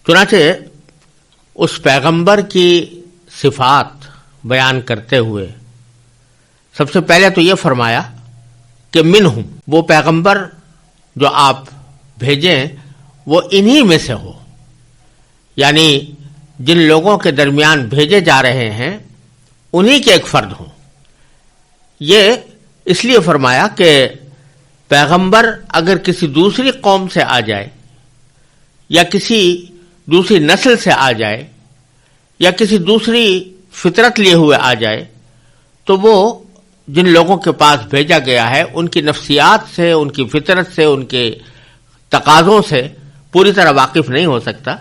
چنانچہ اس پیغمبر کی صفات بیان کرتے ہوئے سب سے پہلے تو یہ فرمایا کہ منہم، وہ پیغمبر جو آپ بھیجیں وہ انہی میں سے ہو، یعنی جن لوگوں کے درمیان بھیجے جا رہے ہیں انہی کے ایک فرد ہوں۔ یہ اس لیے فرمایا کہ پیغمبر اگر کسی دوسری قوم سے آ جائے یا کسی دوسری نسل سے آ جائے یا کسی دوسری فطرت لیے ہوئے آ جائے تو وہ جن لوگوں کے پاس بھیجا گیا ہے ان کی نفسیات سے، ان کی فطرت سے، ان کے تقاضوں سے پوری طرح واقف نہیں ہو سکتا۔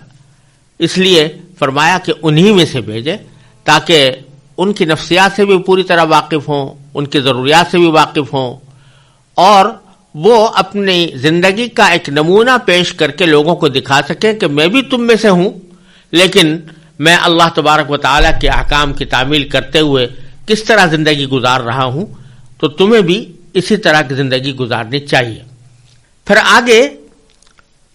اس لیے فرمایا کہ انہی میں سے بھیجے تاکہ ان کی نفسیات سے بھی پوری طرح واقف ہوں، ان کی ضروریات سے بھی واقف ہوں، اور وہ اپنی زندگی کا ایک نمونہ پیش کر کے لوگوں کو دکھا سکیں کہ میں بھی تم میں سے ہوں، لیکن میں اللہ تبارک و تعالیٰ کے احکام کی تعمیل کرتے ہوئے کس طرح زندگی گزار رہا ہوں، تو تمہیں بھی اسی طرح کی زندگی گزارنی چاہیے۔ پھر آگے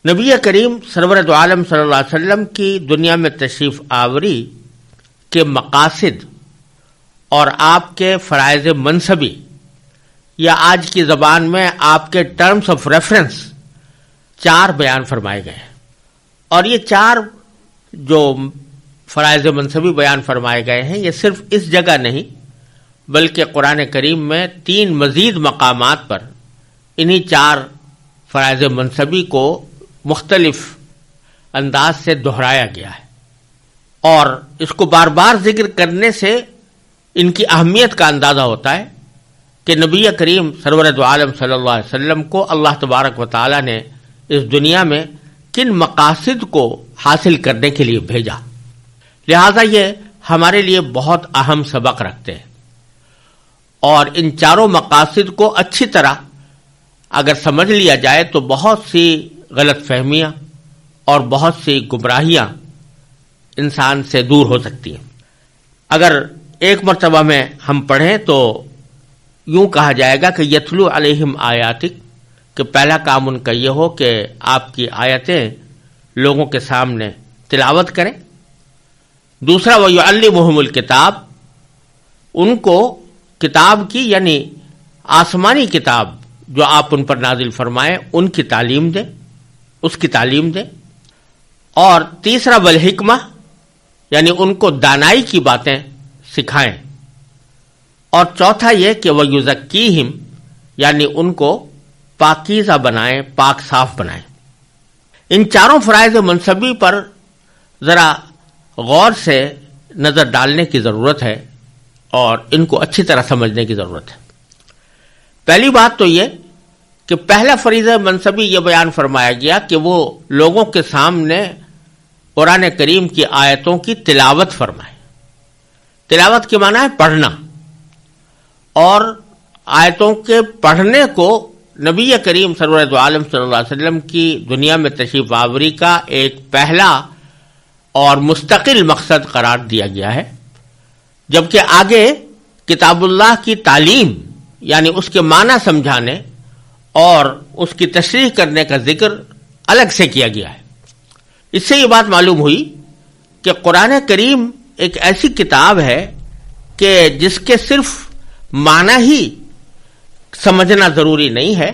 نبی کریم سرور دو عالم صلی اللہ علیہ وسلم کی دنیا میں تشریف آوری کے مقاصد اور آپ کے فرائض منصبی، یا آج کی زبان میں آپ کے ٹرمز آف ریفرنس 4 بیان فرمائے گئے ہیں، اور یہ 4 جو فرائض منصبی بیان فرمائے گئے ہیں یہ صرف اس جگہ نہیں بلکہ قرآن کریم میں 3 مزید مقامات پر انہی 4 فرائض منصبی کو مختلف انداز سے دہرایا گیا ہے، اور اس کو بار بار ذکر کرنے سے ان کی اہمیت کا اندازہ ہوتا ہے کہ نبی کریم سرور دو عالم صلی اللہ علیہ وسلم کو اللہ تبارک و تعالی نے اس دنیا میں کن مقاصد کو حاصل کرنے کے لیے بھیجا۔ لہذا یہ ہمارے لیے بہت اہم سبق رکھتے ہیں، اور ان 4 مقاصد کو اچھی طرح اگر سمجھ لیا جائے تو بہت سی غلط فہمیاں اور بہت سی گمراہیاں انسان سے دور ہو سکتی ہیں۔ اگر ایک مرتبہ میں ہم پڑھیں تو یوں کہا جائے گا کہ یتلو علیہم آیاتک، کہ پہلا کام ان کا یہ ہو کہ آپ کی آیتیں لوگوں کے سامنے تلاوت کریں۔ دوسرا وَيُعَلِّمُهُمُ الْكِتَابَ، ان کو کتاب کی یعنی آسمانی کتاب جو آپ ان پر نازل فرمائیں ان کی تعلیم دیں، اس کی تعلیم دیں۔ اور تیسرا والحکمہ، یعنی ان کو دانائی کی باتیں سکھائیں۔ اور چوتھا یہ کہ وَيُزَكِّيهِمْ، یعنی ان کو پاکیزہ بنائیں، پاک صاف بنائیں۔ ان 4 فرائض منصبی پر ذرا غور سے نظر ڈالنے کی ضرورت ہے اور ان کو اچھی طرح سمجھنے کی ضرورت ہے۔ پہلی بات تو یہ کہ پہلا فریضہ منصبی یہ بیان فرمایا گیا کہ وہ لوگوں کے سامنے قرآن کریم کی آیتوں کی تلاوت فرمائے۔ تلاوت کے معنی ہے پڑھنا، اور آیتوں کے پڑھنے کو نبی کریم سرور دو عالم صلی اللہ علیہ وسلم کی دنیا میں تشریف آوری کا ایک پہلا اور مستقل مقصد قرار دیا گیا ہے، جبکہ آگے کتاب اللہ کی تعلیم یعنی اس کے معنی سمجھانے اور اس کی تشریح کرنے کا ذکر الگ سے کیا گیا ہے۔ اس سے یہ بات معلوم ہوئی کہ قرآن کریم ایک ایسی کتاب ہے کہ جس کے صرف معنی ہی سمجھنا ضروری نہیں ہے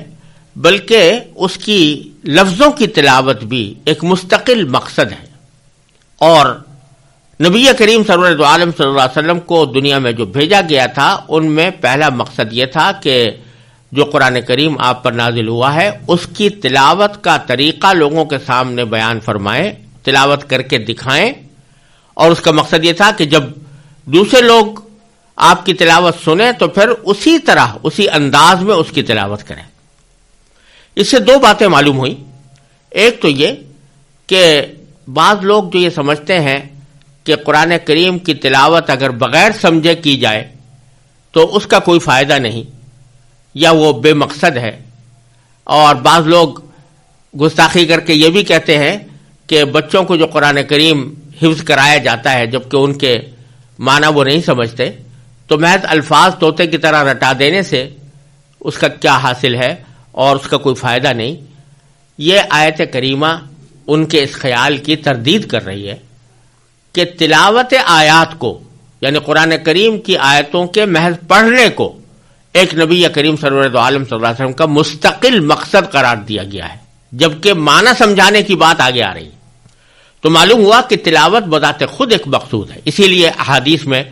بلکہ اس کی لفظوں کی تلاوت بھی ایک مستقل مقصد ہے۔ اور نبی کریم سرور دو عالم صلی اللہ علیہ وسلم کو دنیا میں جو بھیجا گیا تھا ان میں پہلا مقصد یہ تھا کہ جو قرآن کریم آپ پر نازل ہوا ہے اس کی تلاوت کا طریقہ لوگوں کے سامنے بیان فرمائیں، تلاوت کر کے دکھائیں، اور اس کا مقصد یہ تھا کہ جب دوسرے لوگ آپ کی تلاوت سنیں تو پھر اسی طرح اسی انداز میں اس کی تلاوت کریں۔ اس سے 2 باتیں معلوم ہوئیں۔ ایک تو یہ کہ بعض لوگ جو یہ سمجھتے ہیں کہ قرآن کریم کی تلاوت اگر بغیر سمجھے کی جائے تو اس کا کوئی فائدہ نہیں یا وہ بے مقصد ہے، اور بعض لوگ گستاخی کر کے یہ بھی کہتے ہیں کہ بچوں کو جو قرآن کریم حفظ کرایا جاتا ہے جبکہ ان کے معنی وہ نہیں سمجھتے تو محض الفاظ طوطے کی طرح رٹا دینے سے اس کا کیا حاصل ہے اور اس کا کوئی فائدہ نہیں۔ یہ آیت کریمہ ان کے اس خیال کی تردید کر رہی ہے کہ تلاوت آیات کو، یعنی قرآن کریم کی آیتوں کے محض پڑھنے کو ایک نبی کریم سرور دو عالم صلی اللہ علیہ وسلم کا مستقل مقصد قرار دیا گیا ہے، جبکہ معنی سمجھانے کی بات آگے آ رہی ہے۔ تو معلوم ہوا کہ تلاوت بذات خود ایک مقصود ہے۔ اسی لیے احادیث میں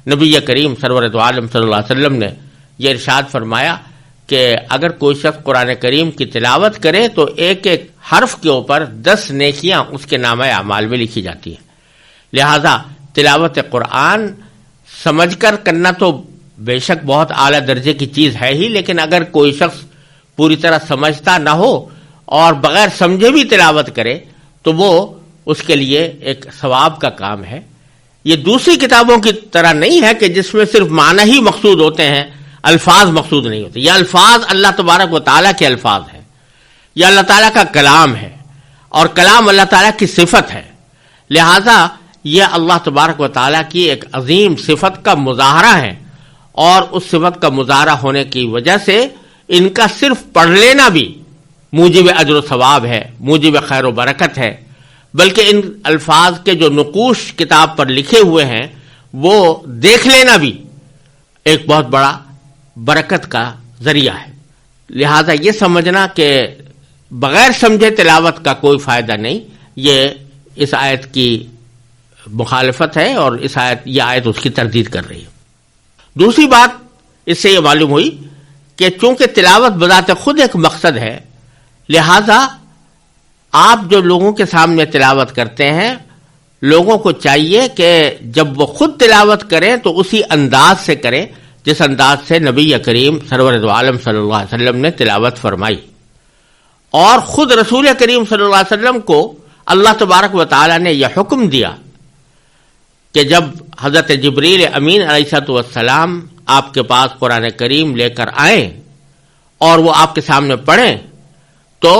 نبی کریم سرور دو عالم صلی اللہ علیہ وسلم نے یہ ارشاد فرمایا کہ اگر کوئی شخص قرآن کریم کی تلاوت کرے تو ایک ایک حرف کے اوپر 10 نیکیاں اس کے نامہ اعمال میں لکھی جاتی ہیں۔ لہذا تلاوت قرآن سمجھ کر کرنا تو بے شک بہت اعلیٰ درجے کی چیز ہے ہی، لیکن اگر کوئی شخص پوری طرح سمجھتا نہ ہو اور بغیر سمجھے بھی تلاوت کرے تو وہ اس کے لیے ایک ثواب کا کام ہے۔ یہ دوسری کتابوں کی طرح نہیں ہے کہ جس میں صرف معنی ہی مقصود ہوتے ہیں، الفاظ مقصود نہیں ہوتے۔ یہ الفاظ اللہ تبارک و تعالیٰ کے الفاظ ہیں، یہ اللہ تعالیٰ کا کلام ہے، اور کلام اللہ تعالیٰ کی صفت ہے۔ لہذا یہ اللہ تبارک و تعالیٰ کی ایک عظیم صفت کا مظاہرہ ہے، اور اس صفت کا مظاہرہ ہونے کی وجہ سے ان کا صرف پڑھ لینا بھی موجب اجر و ثواب ہے، موجب خیر و برکت ہے، بلکہ ان الفاظ کے جو نقوش کتاب پر لکھے ہوئے ہیں وہ دیکھ لینا بھی ایک بہت بڑا برکت کا ذریعہ ہے۔ لہذا یہ سمجھنا کہ بغیر سمجھے تلاوت کا کوئی فائدہ نہیں، یہ اس آیت کی مخالفت ہے، اور یہ آیت اس کی تردید کر رہی ہے۔ دوسری بات اس سے یہ معلوم ہوئی کہ چونکہ تلاوت بذات خود ایک مقصد ہے، لہذا آپ جو لوگوں کے سامنے تلاوت کرتے ہیں، لوگوں کو چاہیے کہ جب وہ خود تلاوت کریں تو اسی انداز سے کریں جس انداز سے نبی کریم سرور دو عالم صلی اللہ علیہ وسلم نے تلاوت فرمائی۔ اور خود رسول کریم صلی اللہ علیہ وسلم کو اللہ تبارک و تعالی نے یہ حکم دیا کہ جب حضرت جبریل امین علیہ السلام آپ کے پاس قرآن کریم لے کر آئیں اور وہ آپ کے سامنے پڑھیں تو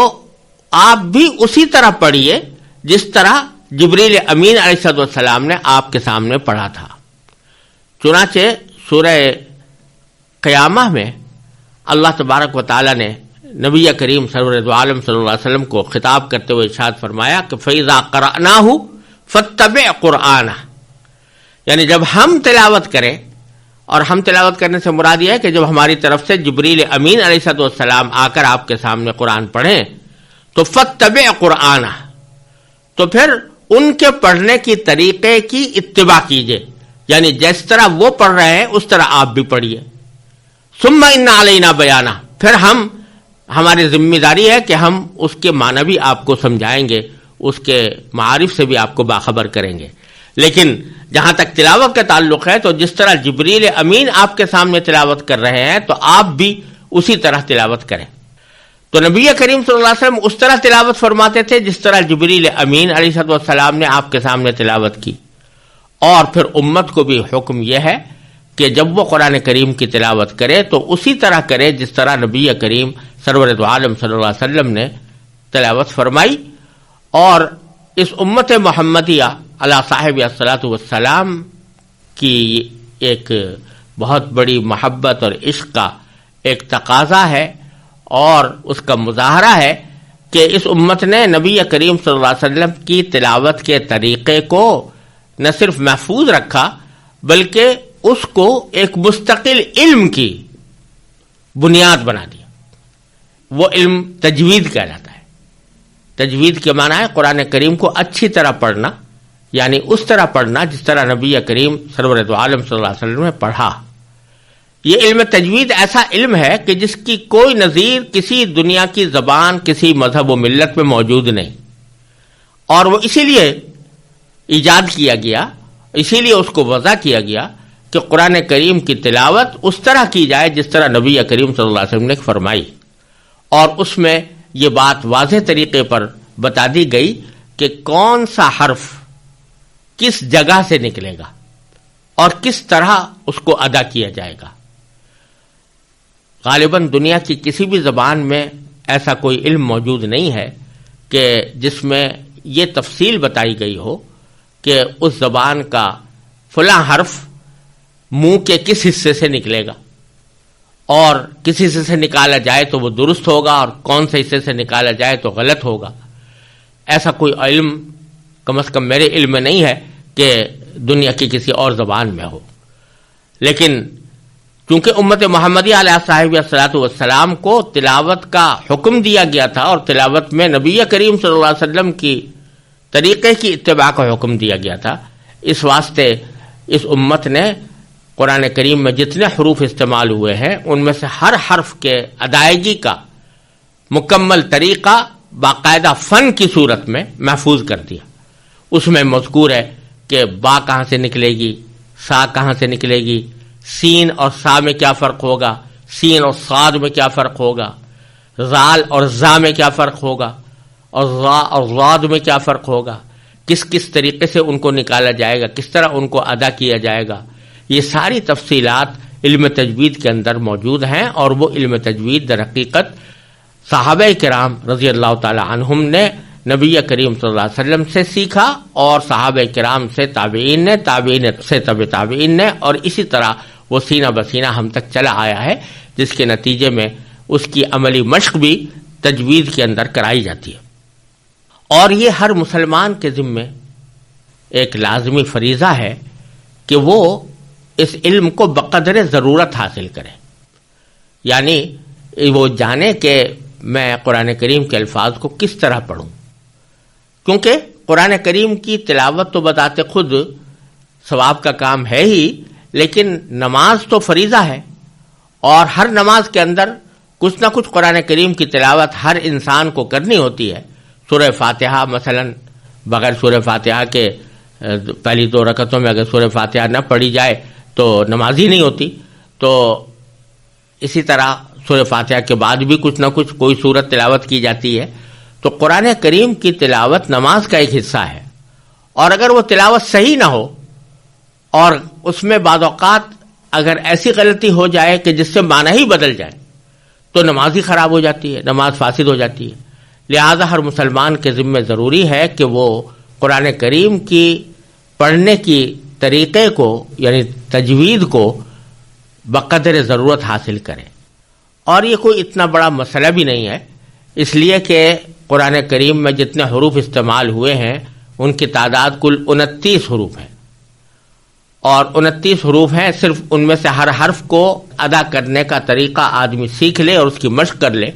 آپ بھی اسی طرح پڑھیے جس طرح جبریل امین علیہ السلام نے آپ کے سامنے پڑھا تھا۔ چنانچہ سورہ قیامہ میں اللہ تبارک و تعالی نے نبی کریم سرور دو عالم صلی اللہ علیہ وسلم کو خطاب کرتے ہوئے ارشاد فرمایا کہ فَإِذَا قَرَأْنَاهُ فَاتَّبِعْ قُرْآنَهُ، یعنی جب ہم تلاوت کریں، اور ہم تلاوت کرنے سے مراد یہ ہے کہ جب ہماری طرف سے جبریل امین علیہ السلام آ کر آپ کے سامنے قرآن پڑھیں تو فَاتَّبِعْ قُرْآنَهُ، تو پھر ان کے پڑھنے کی طریقے کی اتباع کیجئے، یعنی جس طرح وہ پڑھ رہے ہیں اس طرح آپ بھی پڑھیے۔ ثُمَّ إِنَّ عَلَيْنَا بَيَانَهُ، پھر ہماری ذمہ داری ہے کہ ہم اس کے معنی بھی آپ کو سمجھائیں گے، اس کے معارف سے بھی آپ کو باخبر کریں گے۔ لیکن جہاں تک تلاوت کا تعلق ہے تو جس طرح جبریل امین آپ کے سامنے تلاوت کر رہے ہیں تو آپ بھی اسی طرح تلاوت کریں۔ تو نبی کریم صلی اللہ علیہ وسلم اس طرح تلاوت فرماتے تھے جس طرح جبریل امین علیہ السلام نے آپ کے سامنے تلاوت کی، اور پھر امت کو بھی حکم یہ ہے کہ جب وہ قرآن کریم کی تلاوت کرے تو اسی طرح کرے جس طرح نبی کریم سرور دو عالم صلی اللہ علیہ وسلم نے تلاوت فرمائی۔ اور اس امت محمدیہ علی صاحب الصلاۃ والسلام کی ایک بہت بڑی محبت اور عشق کا ایک تقاضا ہے اور اس کا مظاہرہ ہے کہ اس امت نے نبی کریم صلی اللہ علیہ وسلم کی تلاوت کے طریقے کو نہ صرف محفوظ رکھا بلکہ اس کو ایک مستقل علم کی بنیاد بنا دیا۔ وہ علم تجوید کہلاتا ہے۔ تجوید کے معنی ہے قرآن کریم کو اچھی طرح پڑھنا، یعنی اس طرح پڑھنا جس طرح نبی کریم سرور دو عالم صلی اللہ علیہ وسلم نے پڑھا۔ یہ علم تجوید ایسا علم ہے کہ جس کی کوئی نظیر کسی دنیا کی زبان، کسی مذہب و ملت میں موجود نہیں، اور وہ اسی لیے ایجاد کیا گیا، اسی لیے اس کو وضع کیا گیا کہ قرآن کریم کی تلاوت اس طرح کی جائے جس طرح نبی کریم صلی اللہ علیہ وسلم نے فرمائی، اور اس میں یہ بات واضح طریقے پر بتا دی گئی کہ کون سا حرف کس جگہ سے نکلے گا اور کس طرح اس کو ادا کیا جائے گا۔ غالباً دنیا کی کسی بھی زبان میں ایسا کوئی علم موجود نہیں ہے کہ جس میں یہ تفصیل بتائی گئی ہو کہ اس زبان کا فلاں حرف منہ کے کس حصے سے نکلے گا، اور کس حصے سے نکالا جائے تو وہ درست ہوگا اور کون سے حصے سے نکالا جائے تو غلط ہوگا۔ ایسا کوئی علم کم از کم میرے علم میں نہیں ہے کہ دنیا کی کسی اور زبان میں ہو. لیکن چونکہ امت محمدیہ علیہ صاحب الصلاۃ والسلام کو تلاوت کا حکم دیا گیا تھا اور تلاوت میں نبی کریم صلی اللہ علیہ وسلم کی طریقے کی اتباع کا حکم دیا گیا تھا، اس واسطے اس امت نے قرآن کریم میں جتنے حروف استعمال ہوئے ہیں ان میں سے ہر حرف کے ادائیگی کا مکمل طریقہ باقاعدہ فن کی صورت میں محفوظ کر دیا. اس میں مذکور ہے کہ با کہاں سے نکلے گی، سا کہاں سے نکلے گی، سین اور سا میں کیا فرق ہوگا، سین اور صاد میں کیا فرق ہوگا، زال اور زا میں کیا فرق ہوگا، اور ضا اور ضاد میں کیا فرق ہوگا، کس کس طریقے سے ان کو نکالا جائے گا، کس طرح ان کو ادا کیا جائے گا. یہ ساری تفصیلات علم تجوید کے اندر موجود ہیں، اور وہ علم تجوید در حقیقت صحابہ کرام رضی اللہ تعالی عنہم نے نبی کریم صلی اللہ علیہ وسلم سے سیکھا، اور صحابہ کرام سے تابعین نے، تابعین سے تبع تابعین نے، اور اسی طرح وہ سینہ بسینہ ہم تک چلا آیا ہے، جس کے نتیجے میں اس کی عملی مشق بھی تجوید کے اندر کرائی جاتی ہے. اور یہ ہر مسلمان کے ذمے ایک لازمی فریضہ ہے کہ وہ اس علم کو بقدر ضرورت حاصل کرے، یعنی وہ جانے کہ میں قرآن کریم کے الفاظ کو کس طرح پڑھوں. کیونکہ قرآن کریم کی تلاوت تو بذات خود ثواب کا کام ہے ہی، لیکن نماز تو فریضہ ہے، اور ہر نماز کے اندر کچھ نہ کچھ قرآن کریم کی تلاوت ہر انسان کو کرنی ہوتی ہے. سورہ فاتحہ مثلا بغیر سورہ فاتحہ کے پہلی 2 رکعتوں میں اگر سورہ فاتحہ نہ پڑھی جائے تو نماز ہی نہیں ہوتی. تو اسی طرح سورہ فاتحہ کے بعد بھی کچھ نہ کچھ کوئی سورت تلاوت کی جاتی ہے. تو قرآن کریم کی تلاوت نماز کا ایک حصہ ہے، اور اگر وہ تلاوت صحیح نہ ہو اور اس میں بعض اوقات اگر ایسی غلطی ہو جائے کہ جس سے معنی ہی بدل جائے تو نماز ہی خراب ہو جاتی ہے، نماز فاسد ہو جاتی ہے. لہذا ہر مسلمان کے ذمہ ضروری ہے کہ وہ قرآن کریم کی پڑھنے کی طریقے کو یعنی تجوید کو بقدر ضرورت حاصل کرے. اور یہ کوئی اتنا بڑا مسئلہ بھی نہیں ہے، اس لیے کہ قرآن کریم میں جتنے حروف استعمال ہوئے ہیں ان کی تعداد کل 29 حروف ہیں، اور 29 حروف ہیں. صرف ان میں سے ہر حرف کو ادا کرنے کا طریقہ آدمی سیکھ لے اور اس کی مشق کر لے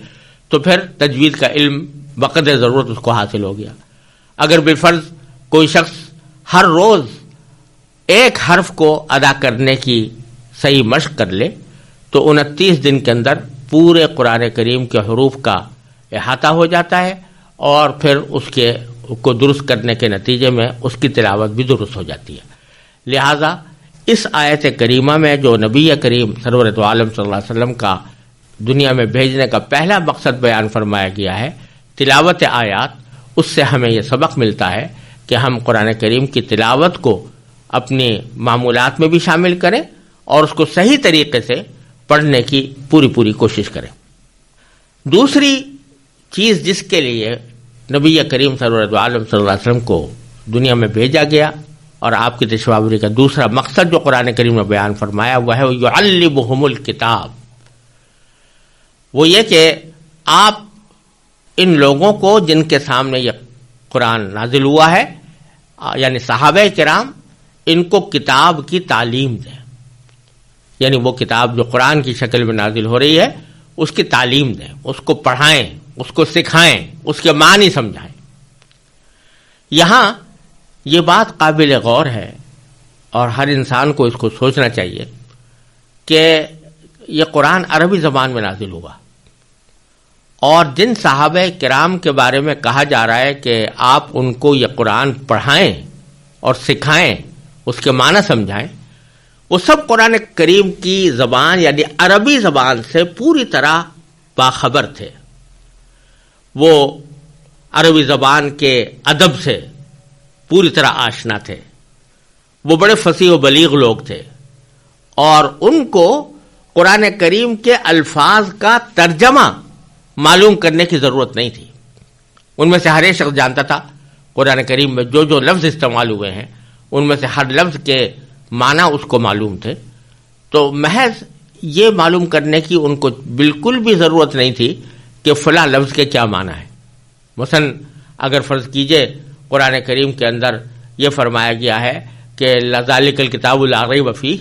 تو پھر تجوید کا علم بقدر ضرورت اس کو حاصل ہو گیا. اگر بالفرض کوئی شخص ہر روز ایک حرف کو ادا کرنے کی صحیح مشق کر لے تو 29 دن کے اندر پورے قرآن کریم کے حروف کا احاطہ ہو جاتا ہے، اور پھر اس کو درست کرنے کے نتیجے میں اس کی تلاوت بھی درست ہو جاتی ہے. لہذا اس آیت کریمہ میں جو نبی کریم سرورت عالم صلی اللہ علیہ وسلم کا دنیا میں بھیجنے کا پہلا مقصد بیان فرمایا گیا ہے تلاوت آیات، اس سے ہمیں یہ سبق ملتا ہے کہ ہم قرآن کریم کی تلاوت کو اپنی معمولات میں بھی شامل کریں اور اس کو صحیح طریقے سے پڑھنے کی پوری کوشش کریں. دوسری چیز جس کے لیے نبی کریم سرورت عالم صلی اللہ علیہ وسلم کو دنیا میں بھیجا گیا اور آپ کی تشریف آوری کا دوسرا مقصد جو قرآن کریم نے بیان فرمایا وہ ہے یعلمہم الکتاب، وہ یہ کہ آپ ان لوگوں کو جن کے سامنے یہ قرآن نازل ہوا ہے یعنی صحابہ کرام، ان کو کتاب کی تعلیم دیں. یعنی وہ کتاب جو قرآن کی شکل میں نازل ہو رہی ہے اس کی تعلیم دیں، اس کو پڑھائیں، اس کو سکھائیں، اس کے معنی سمجھائیں. یہاں یہ بات قابل غور ہے اور ہر انسان کو اس کو سوچنا چاہیے کہ یہ قرآن عربی زبان میں نازل ہوا، اور جن صحابہ کرام کے بارے میں کہا جا رہا ہے کہ آپ ان کو یہ قرآن پڑھائیں اور سکھائیں، اس کے معنی سمجھائیں، وہ سب قرآن کریم کی زبان یعنی عربی زبان سے پوری طرح باخبر تھے. وہ عربی زبان کے ادب سے پوری طرح آشنا تھے، وہ بڑے فصیح و بلیغ لوگ تھے، اور ان کو قرآن کریم کے الفاظ کا ترجمہ معلوم کرنے کی ضرورت نہیں تھی. ان میں سے ہر ایک شخص جانتا تھا قرآن کریم میں جو لفظ استعمال ہوئے ہیں ان میں سے ہر لفظ کے معنی اس کو معلوم تھے. تو محض یہ معلوم کرنے کی ان کو بالکل بھی ضرورت نہیں تھی کہ فلاں لفظ کے کیا معنی ہے. مثلا اگر فرض کیجئے قرآن کریم کے اندر یہ فرمایا گیا ہے کہ لذالک الکتاب لا ریب فیہ،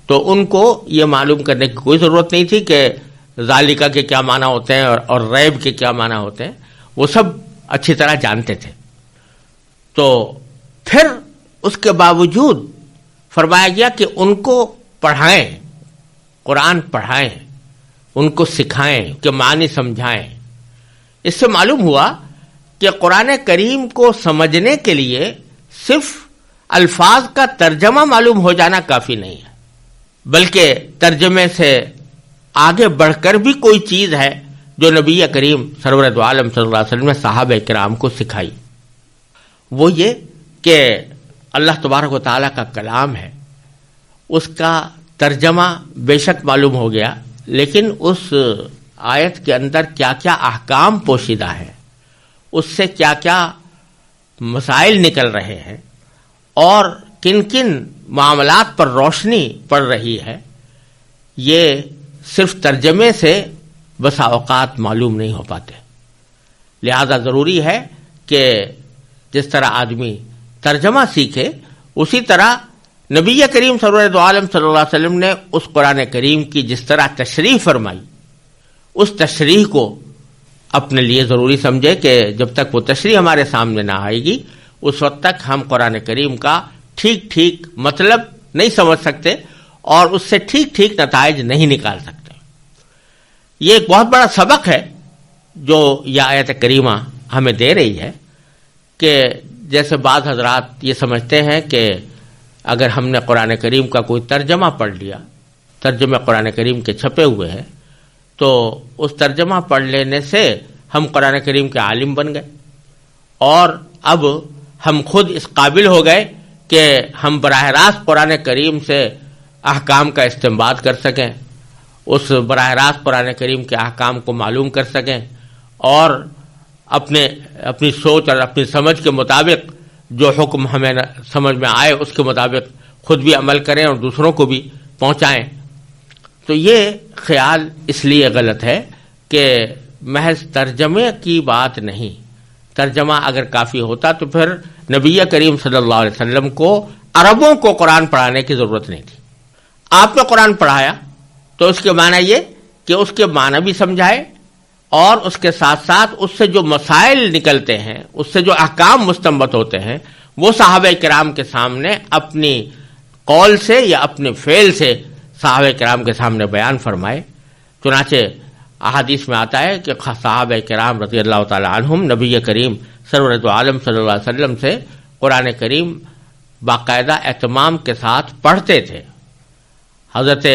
تو ان کو یہ معلوم کرنے کی کوئی ضرورت نہیں تھی کہ ذالکہ کے کیا معنی ہوتے ہیں اور ریب کے کیا معنی ہوتے ہیں، وہ سب اچھی طرح جانتے تھے۔ تو پھر اس کے باوجود فرمایا گیا کہ ان کو پڑھائیں، قرآن پڑھائیں، ان کو سکھائیں کہ معنی سمجھائیں۔ اس سے معلوم ہوا کہ قرآن کریم کو سمجھنے کے لیے صرف الفاظ کا ترجمہ معلوم ہو جانا کافی نہیں ہے، بلکہ ترجمے سے آگے بڑھ کر بھی کوئی چیز ہے جو نبی کریم سرور دو عالم صلی اللہ علیہ وسلم نے صحابہ کرام کو سکھائی۔ وہ یہ کہ اللہ تبارک و تعالیٰ کا کلام ہے، اس کا ترجمہ بے شک معلوم ہو گیا، لیکن اس آیت کے اندر کیا کیا احکام پوشیدہ ہیں، اس سے کیا کیا مسائل نکل رہے ہیں اور کن کن معاملات پر روشنی پڑ رہی ہے، یہ صرف ترجمے سے بسا اوقات معلوم نہیں ہو پاتے۔ لہذا ضروری ہے کہ جس طرح آدمی ترجمہ سیکھے، اسی طرح نبی کریم سرور دو عالم صلی اللہ علیہ وسلم نے اس قرآن کریم کی جس طرح تشریح فرمائی، اس تشریح کو اپنے لیے ضروری سمجھے کہ جب تک وہ تشریح ہمارے سامنے نہ آئے گی، اس وقت تک ہم قرآن کریم کا ٹھیک ٹھیک مطلب نہیں سمجھ سکتے اور اس سے ٹھیک ٹھیک نتائج نہیں نکال سکتے۔ یہ ایک بہت بڑا سبق ہے جو یہ آیت کریمہ ہمیں دے رہی ہے کہ جیسے بعض حضرات یہ سمجھتے ہیں کہ اگر ہم نے قرآن کریم کا کوئی ترجمہ پڑھ لیا، ترجمے قرآن کریم کے چھپے ہوئے ہیں، تو اس ترجمہ پڑھ لینے سے ہم قرآن کریم کے عالم بن گئے اور اب ہم خود اس قابل ہو گئے کہ ہم براہ راست قرآن کریم سے احکام کا استنباط کر سکیں، اس براہ راست قرآن کریم کے احکام کو معلوم کر سکیں اور اپنی سوچ اور اپنی سمجھ کے مطابق جو حکم ہمیں سمجھ میں آئے اس کے مطابق خود بھی عمل کریں اور دوسروں کو بھی پہنچائیں۔ تو یہ خیال اس لیے غلط ہے کہ محض ترجمے کی بات نہیں، ترجمہ اگر کافی ہوتا تو پھر نبی کریم صلی اللہ علیہ وسلم کو عربوں کو قرآن پڑھانے کی ضرورت نہیں تھی۔ آپ نے قرآن پڑھایا تو اس کے معنی یہ کہ اس کے معنی بھی سمجھائے اور اس کے ساتھ ساتھ اس سے جو مسائل نکلتے ہیں، اس سے جو احکام مستنبط ہوتے ہیں، وہ صحابہ کرام کے سامنے اپنی قول سے یا اپنے فعل سے صحابہ کرام کے سامنے بیان فرمائے۔ چنانچہ احادیث میں آتا ہے کہ صحابہ کرام رضی اللہ تعالی عنہم نبی کریم سرور دو عالم صلی اللہ علیہ وسلم سے قرآن کریم باقاعدہ اہتمام کے ساتھ پڑھتے تھے۔ حضرت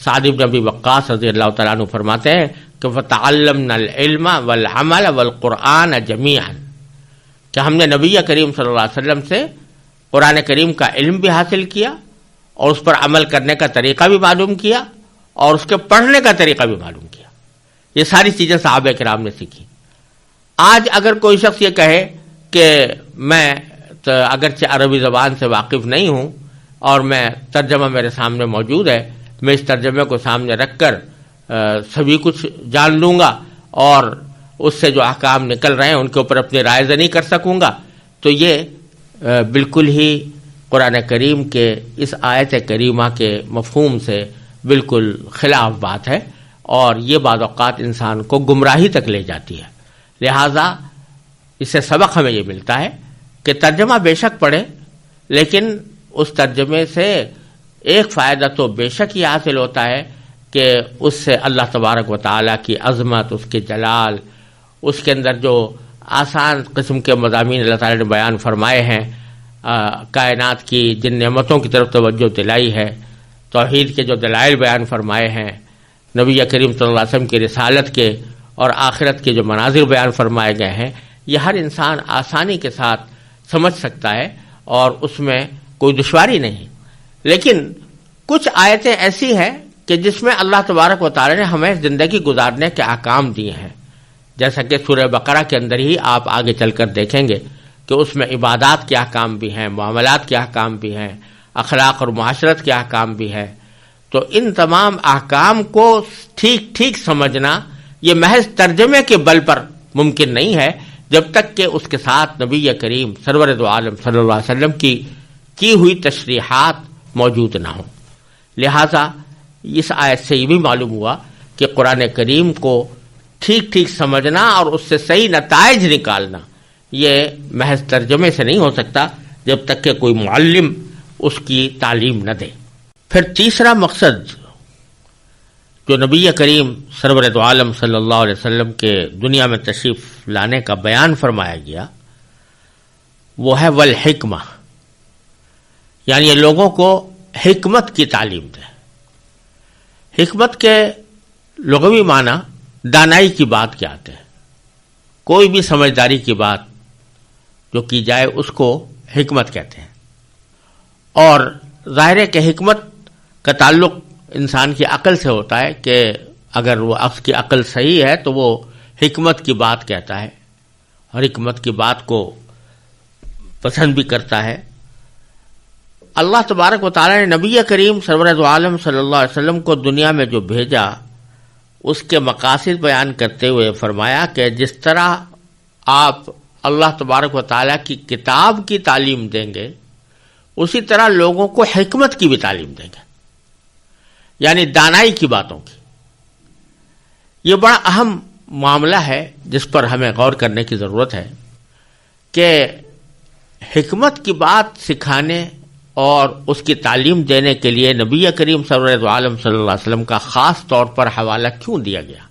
سعد بن ابی وقاص رضی اللہ تعالیٰ عنہ فرماتے ہیں کہ فَتَعَلَّمْنَا الْعِلْمَ وَالْعَمَلَ وَالْقُرْآنَ جَمِيعًا، کہ ہم نے نبی کریم صلی اللہ علیہ وسلم سے قرآن کریم کا علم بھی حاصل کیا اور اس پر عمل کرنے کا طریقہ بھی معلوم کیا اور اس کے پڑھنے کا طریقہ بھی معلوم کیا۔ یہ ساری چیزیں صحابہ کرام نے سیکھی۔ آج اگر کوئی شخص یہ کہے کہ میں اگرچہ عربی زبان سے واقف نہیں ہوں اور میں ترجمہ میرے سامنے موجود ہے، میں اس ترجمے کو سامنے رکھ کر سبھی کچھ جان لوں گا اور اس سے جو احکام نکل رہے ہیں ان کے اوپر اپنی رائے زنی کر سکوں گا، تو یہ بالکل ہی قرآن کریم کے اس آیت کریمہ کے مفہوم سے بالکل خلاف بات ہے اور یہ بعض اوقات انسان کو گمراہی تک لے جاتی ہے۔ لہذا اس سے سبق ہمیں یہ ملتا ہے کہ ترجمہ بے شک پڑھے، لیکن اس ترجمے سے ایک فائدہ تو بے شک یہ حاصل ہوتا ہے کہ اس سے اللہ تبارک و تعالیٰ کی عظمت، اس کے جلال، اس کے اندر جو آسان قسم کے مضامین اللہ تعالیٰ نے بیان فرمائے ہیں، کائنات کی جن نعمتوں کی طرف توجہ دلائی ہے، توحید کے جو دلائل بیان فرمائے ہیں، نبی کریم صلی اللہ علیہ وسلم کی رسالت کے اور آخرت کے جو مناظر بیان فرمائے گئے ہیں، یہ ہر انسان آسانی کے ساتھ سمجھ سکتا ہے اور اس میں کوئی دشواری نہیں۔ لیکن کچھ آیتیں ایسی ہیں کہ جس میں اللہ تبارک و تعالی نے ہمیں زندگی گزارنے کے احکام دیے ہیں، جیسا کہ سورہ بقرہ کے اندر ہی آپ آگے چل کر دیکھیں گے کہ اس میں عبادات کے احکام بھی ہیں، معاملات کے احکام بھی ہیں، اخلاق اور معاشرت کے احکام بھی ہیں۔ تو ان تمام احکام کو ٹھیک ٹھیک سمجھنا یہ محض ترجمے کے بل پر ممکن نہیں ہے جب تک کہ اس کے ساتھ نبی کریم سرور دو عالم صلی اللہ علیہ وسلم کی ہوئی تشریحات موجود نہ ہوں۔ لہذا اس آیت سے یہ بھی معلوم ہوا کہ قرآن کریم کو ٹھیک ٹھیک سمجھنا اور اس سے صحیح نتائج نکالنا یہ محض ترجمے سے نہیں ہو سکتا جب تک کہ کوئی معلم اس کی تعلیم نہ دے۔ پھر تیسرا مقصد جو نبی کریم سرور دو عالم صلی اللہ علیہ وسلم کے دنیا میں تشریف لانے کا بیان فرمایا گیا وہ ہے والحکمہ، یعنی یہ لوگوں کو حکمت کی تعلیم دے۔ حکمت کے لغوی معنی دانائی کی بات کے آتے ہیں۔ کوئی بھی سمجھداری کی بات جو کی جائے اس کو حکمت کہتے ہیں، اور ظاہر ہے کہ حکمت کا تعلق انسان کی عقل سے ہوتا ہے کہ اگر وہ اس کی عقل صحیح ہے تو وہ حکمت کی بات کہتا ہے اور حکمت کی بات کو پسند بھی کرتا ہے۔ اللہ تبارک و تعالی نے نبی کریم سرور دو عالم صلی اللہ علیہ وسلم کو دنیا میں جو بھیجا اس کے مقاصد بیان کرتے ہوئے فرمایا کہ جس طرح آپ اللہ تبارک و تعالی کی کتاب کی تعلیم دیں گے اسی طرح لوگوں کو حکمت کی بھی تعلیم دیں گے، یعنی دانائی کی باتوں کی۔ یہ بڑا اہم معاملہ ہے جس پر ہمیں غور کرنے کی ضرورت ہے کہ حکمت کی بات سکھانے اور اس کی تعلیم دینے کے لیے نبی کریم سرور دو عالم صلی اللہ علیہ وسلم کا خاص طور پر حوالہ کیوں دیا گیا؟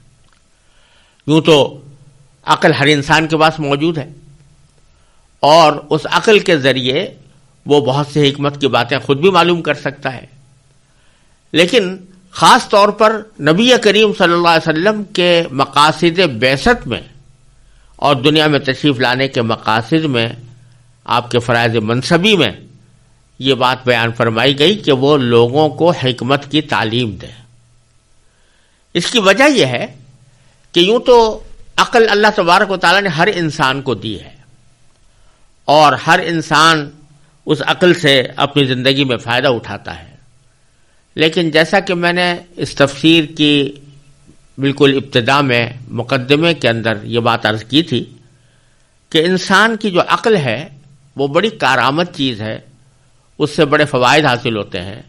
یوں تو عقل ہر انسان کے پاس موجود ہے اور اس عقل کے ذریعے وہ بہت سے حکمت کی باتیں خود بھی معلوم کر سکتا ہے، لیکن خاص طور پر نبی کریم صلی اللہ علیہ وسلم کے مقاصد بعثت میں اور دنیا میں تشریف لانے کے مقاصد میں، آپ کے فرائض منصبی میں یہ بات بیان فرمائی گئی کہ وہ لوگوں کو حکمت کی تعلیم دے۔ اس کی وجہ یہ ہے کہ یوں تو عقل اللہ تبارک و تعالیٰ نے ہر انسان کو دی ہے اور ہر انسان اس عقل سے اپنی زندگی میں فائدہ اٹھاتا ہے، لیکن جیسا کہ میں نے اس تفسیر کی بالکل ابتدا میں مقدمے کے اندر یہ بات عرض کی تھی کہ انسان کی جو عقل ہے وہ بڑی کارآمد چیز ہے، اس سے بڑے فوائد حاصل ہوتے ہیں،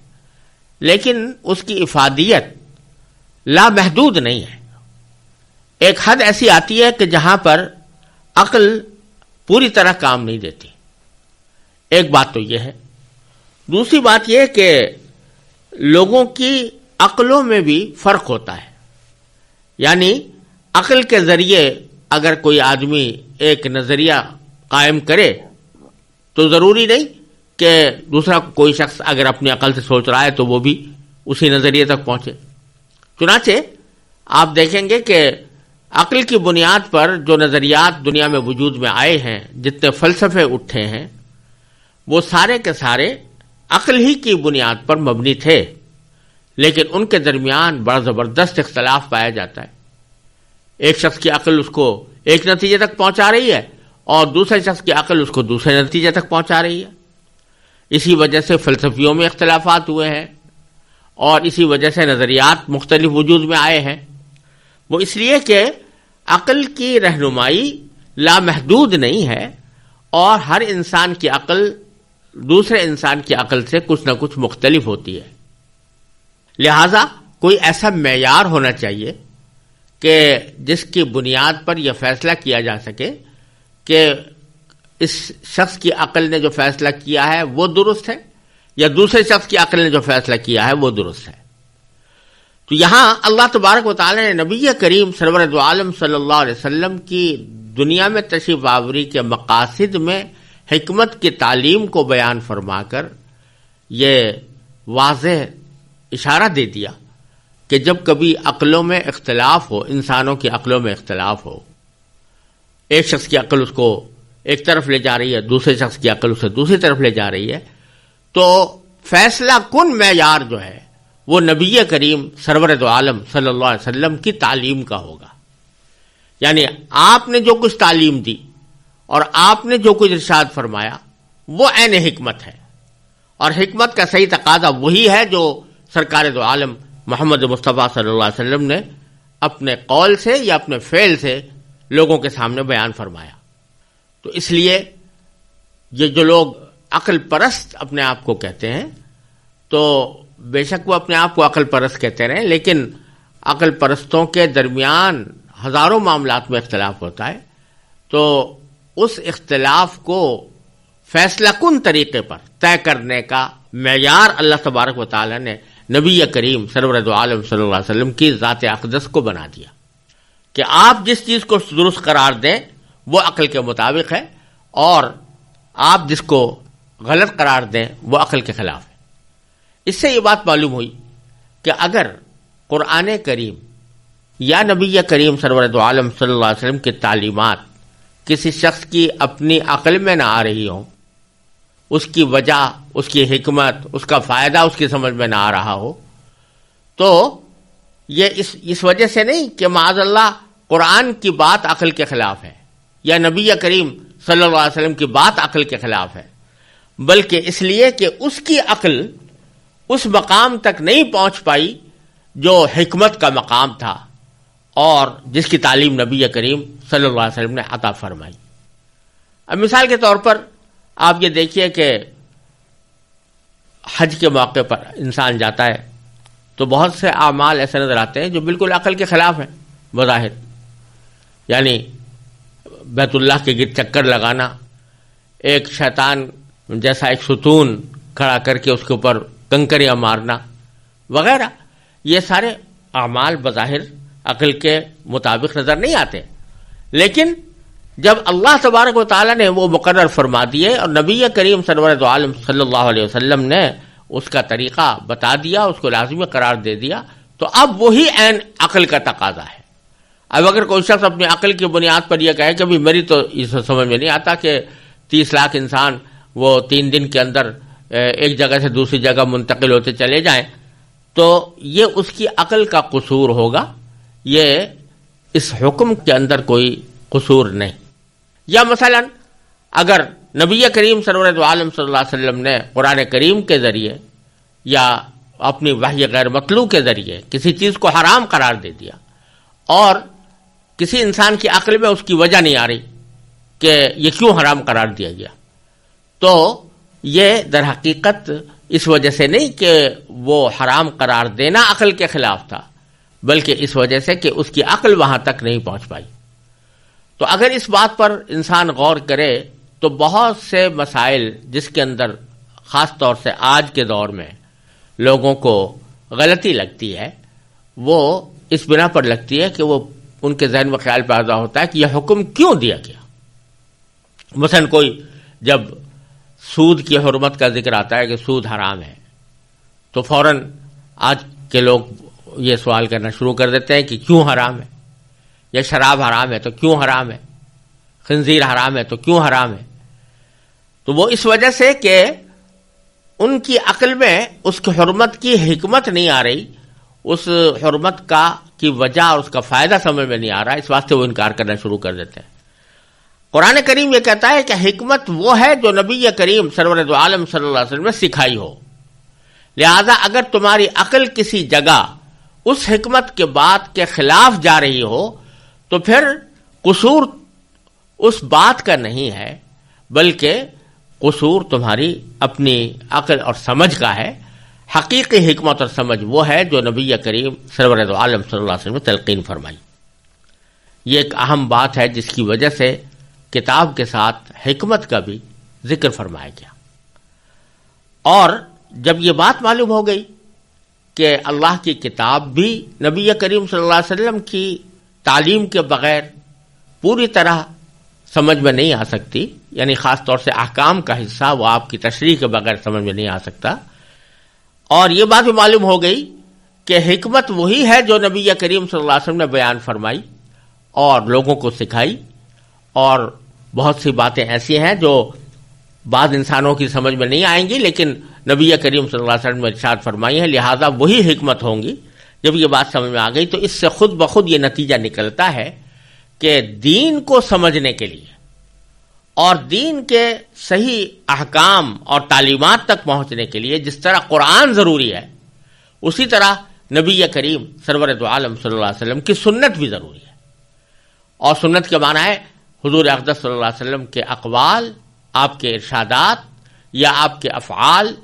لیکن اس کی افادیت لامحدود نہیں ہے۔ ایک حد ایسی آتی ہے کہ جہاں پر عقل پوری طرح کام نہیں دیتی۔ ایک بات تو یہ ہے۔ دوسری بات یہ کہ لوگوں کی عقلوں میں بھی فرق ہوتا ہے، یعنی عقل کے ذریعے اگر کوئی آدمی ایک نظریہ قائم کرے تو ضروری نہیں کہ دوسرا کوئی شخص اگر اپنی عقل سے سوچ رہا ہے تو وہ بھی اسی نظریے تک پہنچے۔ چنانچہ آپ دیکھیں گے کہ عقل کی بنیاد پر جو نظریات دنیا میں وجود میں آئے ہیں، جتنے فلسفے اٹھے ہیں، وہ سارے کے سارے عقل ہی کی بنیاد پر مبنی تھے، لیکن ان کے درمیان بڑا زبردست اختلاف پایا جاتا ہے۔ ایک شخص کی عقل اس کو ایک نتیجے تک پہنچا رہی ہے اور دوسرے شخص کی عقل اس کو دوسرے نتیجے تک پہنچا رہی ہے۔ اسی وجہ سے فلسفیوں میں اختلافات ہوئے ہیں اور اسی وجہ سے نظریات مختلف وجود میں آئے ہیں۔ وہ اس لیے کہ عقل کی رہنمائی لامحدود نہیں ہے اور ہر انسان کی عقل دوسرے انسان کی عقل سے کچھ نہ کچھ مختلف ہوتی ہے۔ لہذا کوئی ایسا معیار ہونا چاہیے کہ جس کی بنیاد پر یہ فیصلہ کیا جا سکے کہ اس شخص کی عقل نے جو فیصلہ کیا ہے وہ درست ہے یا دوسرے شخص کی عقل نے جو فیصلہ کیا ہے وہ درست ہے۔ تو یہاں اللہ تبارک و تعالی نے نبی کریم سرور دو عالم صلی اللہ علیہ وسلم کی دنیا میں تشریف آوری کے مقاصد میں حکمت کی تعلیم کو بیان فرما کر یہ واضح اشارہ دے دیا کہ جب کبھی عقلوں میں اختلاف ہو، انسانوں کی عقلوں میں اختلاف ہو، ایک شخص کی عقل اس کو ایک طرف لے جا رہی ہے، دوسرے شخص کی عقل اسے دوسری طرف لے جا رہی ہے، تو فیصلہ کن معیار جو ہے وہ نبی کریم سرور دو عالم صلی اللہ علیہ وسلم کی تعلیم کا ہوگا۔ یعنی آپ نے جو کچھ تعلیم دی اور آپ نے جو کچھ ارشاد فرمایا وہ عین حکمت ہے، اور حکمت کا صحیح تقاضا وہی ہے جو سرکار دو عالم محمد مصطفیٰ صلی اللہ علیہ وسلم نے اپنے قول سے یا اپنے فعل سے لوگوں کے سامنے بیان فرمایا۔ تو اس لیے یہ جو لوگ عقل پرست اپنے آپ کو کہتے ہیں تو بے شک وہ اپنے آپ کو عقل پرست کہتے رہے، لیکن عقل پرستوں کے درمیان ہزاروں معاملات میں اختلاف ہوتا ہے، تو اس اختلاف کو فیصلہ کن طریقے پر طے کرنے کا معیار اللہ تبارک و تعالی نے نبی کریم سرور دو عالم صلی اللہ علیہ وسلم کی ذات اقدس کو بنا دیا کہ آپ جس چیز کو درست قرار دیں وہ عقل کے مطابق ہے، اور آپ جس کو غلط قرار دیں وہ عقل کے خلاف ہے۔ اس سے یہ بات معلوم ہوئی کہ اگر قرآن کریم یا نبی کریم سرور دو عالم صلی اللہ علیہ وسلم کی تعلیمات کسی شخص کی اپنی عقل میں نہ آ رہی ہوں، اس کی وجہ، اس کی حکمت، اس کا فائدہ اس کی سمجھ میں نہ آ رہا ہو، تو یہ اس وجہ سے نہیں کہ معاذ اللہ قرآن کی بات عقل کے خلاف ہے یا نبی کریم صلی اللہ علیہ وسلم کی بات عقل کے خلاف ہے، بلکہ اس لیے کہ اس کی عقل اس مقام تک نہیں پہنچ پائی جو حکمت کا مقام تھا اور جس کی تعلیم نبی کریم صلی اللہ علیہ وسلم نے عطا فرمائی۔ اب مثال کے طور پر آپ یہ دیکھیے کہ حج کے موقع پر انسان جاتا ہے تو بہت سے اعمال ایسے نظر آتے ہیں جو بالکل عقل کے خلاف ہیں بظاہر، یعنی بیت اللہ کے گرد چکر لگانا، ایک شیطان جیسا ایک ستون کھڑا کر کے اس کے اوپر کنکریاں مارنا وغیرہ، یہ سارے اعمال بظاہر عقل کے مطابق نظر نہیں آتے، لیکن جب اللہ تبارک و تعالیٰ نے وہ مقرر فرما دیے اور نبی کریم سرور دو عالم صلی اللہ علیہ وسلم نے اس کا طریقہ بتا دیا، اس کو لازمی قرار دے دیا، تو اب وہی عین عقل کا تقاضا ہے۔ اب اگر کوئی شخص اپنی عقل کی بنیاد پر یہ کہے کہ بھی میری تو اس سمجھ میں نہیں آتا کہ 30 لاکھ انسان وہ 3 دن کے اندر ایک جگہ سے دوسری جگہ منتقل ہوتے چلے جائیں، تو یہ اس کی عقل کا قصور ہوگا، یہ اس حکم کے اندر کوئی قصور نہیں۔ یا مثلا اگر نبی کریم سرور دو عالم صلی اللہ علیہ وسلم نے قرآن کریم کے ذریعے یا اپنی وحی غیر مطلوع کے ذریعے کسی چیز کو حرام قرار دے دیا اور کسی انسان کی عقل میں اس کی وجہ نہیں آ رہی کہ یہ کیوں حرام قرار دیا گیا، تو یہ در حقیقت اس وجہ سے نہیں کہ وہ حرام قرار دینا عقل کے خلاف تھا، بلکہ اس وجہ سے کہ اس کی عقل وہاں تک نہیں پہنچ پائی۔ تو اگر اس بات پر انسان غور کرے تو بہت سے مسائل جس کے اندر خاص طور سے آج کے دور میں لوگوں کو غلطی لگتی ہے، وہ اس بنا پر لگتی ہے کہ وہ ان کے ذہن میں خیال پیدا ہوتا ہے کہ یہ حکم کیوں دیا گیا۔ مثلا کوئی جب سود کی حرمت کا ذکر آتا ہے کہ سود حرام ہے، تو فوراً آج کے لوگ یہ سوال کرنا شروع کر دیتے ہیں کہ کیوں حرام ہے، یا شراب حرام ہے تو کیوں حرام ہے، خنزیر حرام ہے تو کیوں حرام ہے۔ تو وہ اس وجہ سے کہ ان کی عقل میں اس کی حرمت کی حکمت نہیں آ رہی، اس حرمت کی وجہ اور اس کا فائدہ سمجھ میں نہیں آ رہا، اس واسطے وہ انکار کرنا شروع کر دیتے ہیں۔ قرآن کریم یہ کہتا ہے کہ حکمت وہ ہے جو نبی کریم سرور دو عالم صلی اللہ علیہ وسلم نے سکھائی ہو، لہذا اگر تمہاری عقل کسی جگہ اس حکمت کے بات کے خلاف جا رہی ہو تو پھر قصور اس بات کا نہیں ہے، بلکہ قصور تمہاری اپنی عقل اور سمجھ کا ہے۔ حقیقی حکمت اور سمجھ وہ ہے جو نبی کریم سرور دو عالم صلی اللہ علیہ وسلم نے تلقین فرمائی۔ یہ ایک اہم بات ہے جس کی وجہ سے کتاب کے ساتھ حکمت کا بھی ذکر فرمایا گیا۔ اور جب یہ بات معلوم ہو گئی کہ اللہ کی کتاب بھی نبی کریم صلی اللہ علیہ وسلم کی تعلیم کے بغیر پوری طرح سمجھ میں نہیں آ سکتی، یعنی خاص طور سے احکام کا حصہ وہ آپ کی تشریح کے بغیر سمجھ میں نہیں آ سکتا، اور یہ بات بھی معلوم ہو گئی کہ حکمت وہی ہے جو نبی کریم صلی اللہ علیہ وسلم نے بیان فرمائی اور لوگوں کو سکھائی، اور بہت سی باتیں ایسی ہیں جو بعض انسانوں کی سمجھ میں نہیں آئیں گی لیکن نبی کریم صلی اللہ علیہ وسلم نے ارشاد فرمائی ہے، لہذا وہی حکمت ہوں گی۔ جب یہ بات سمجھ میں آ گئی تو اس سے خود بخود یہ نتیجہ نکلتا ہے کہ دین کو سمجھنے کے لیے اور دین کے صحیح احکام اور تعلیمات تک پہنچنے کے لیے جس طرح قرآن ضروری ہے، اسی طرح نبی کریم سرور دو عالم صلی اللہ علیہ وسلم کی سنت بھی ضروری ہے۔ اور سنت کے معنی ہے حضور اقدس صلی اللہ علیہ وسلم کے اقوال، آپ کے ارشادات یا آپ کے افعال،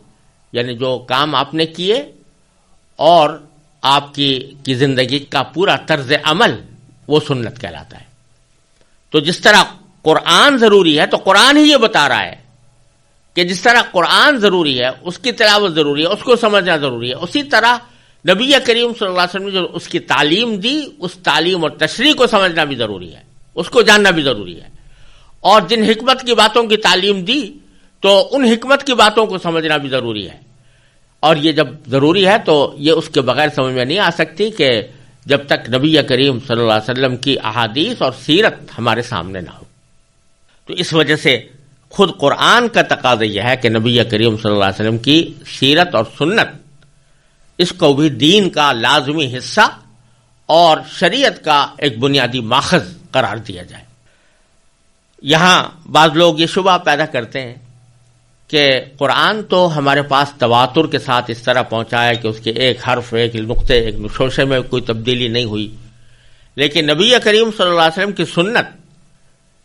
یعنی جو کام آپ نے کیے، اور آپ کی زندگی کا پورا طرز عمل، وہ سنت کہلاتا ہے۔ تو جس طرح قرآن ضروری ہے تو قرآن ہی یہ بتا رہا ہے کہ جس طرح قرآن ضروری ہے، اس کی تلاوت ضروری ہے، اس کو سمجھنا ضروری ہے، اسی طرح نبی کریم صلی اللہ علیہ وسلم نے جو اس کی تعلیم دی، اس تعلیم اور تشریح کو سمجھنا بھی ضروری ہے، اس کو جاننا بھی ضروری ہے، اور جن حکمت کی باتوں کی تعلیم دی تو ان حکمت کی باتوں کو سمجھنا بھی ضروری ہے۔ اور یہ جب ضروری ہے تو یہ اس کے بغیر سمجھ میں نہیں آ سکتی کہ جب تک نبی کریم صلی اللہ علیہ وسلم کی احادیث اور سیرت ہمارے سامنے نہ ہو۔ تو اس وجہ سے خود قرآن کا تقاضا یہ ہے کہ نبی کریم صلی اللہ علیہ وسلم کی سیرت اور سنت، اس کو بھی دین کا لازمی حصہ اور شریعت کا ایک بنیادی ماخذ قرار دیا جائے۔ یہاں بعض لوگ یہ شبہ پیدا کرتے ہیں کہ قرآن تو ہمارے پاس تواتر کے ساتھ اس طرح پہنچا ہے کہ اس کے ایک حرف، ایک نقطے، ایک نشوشے میں کوئی تبدیلی نہیں ہوئی، لیکن نبی کریم صلی اللہ علیہ وسلم کی سنت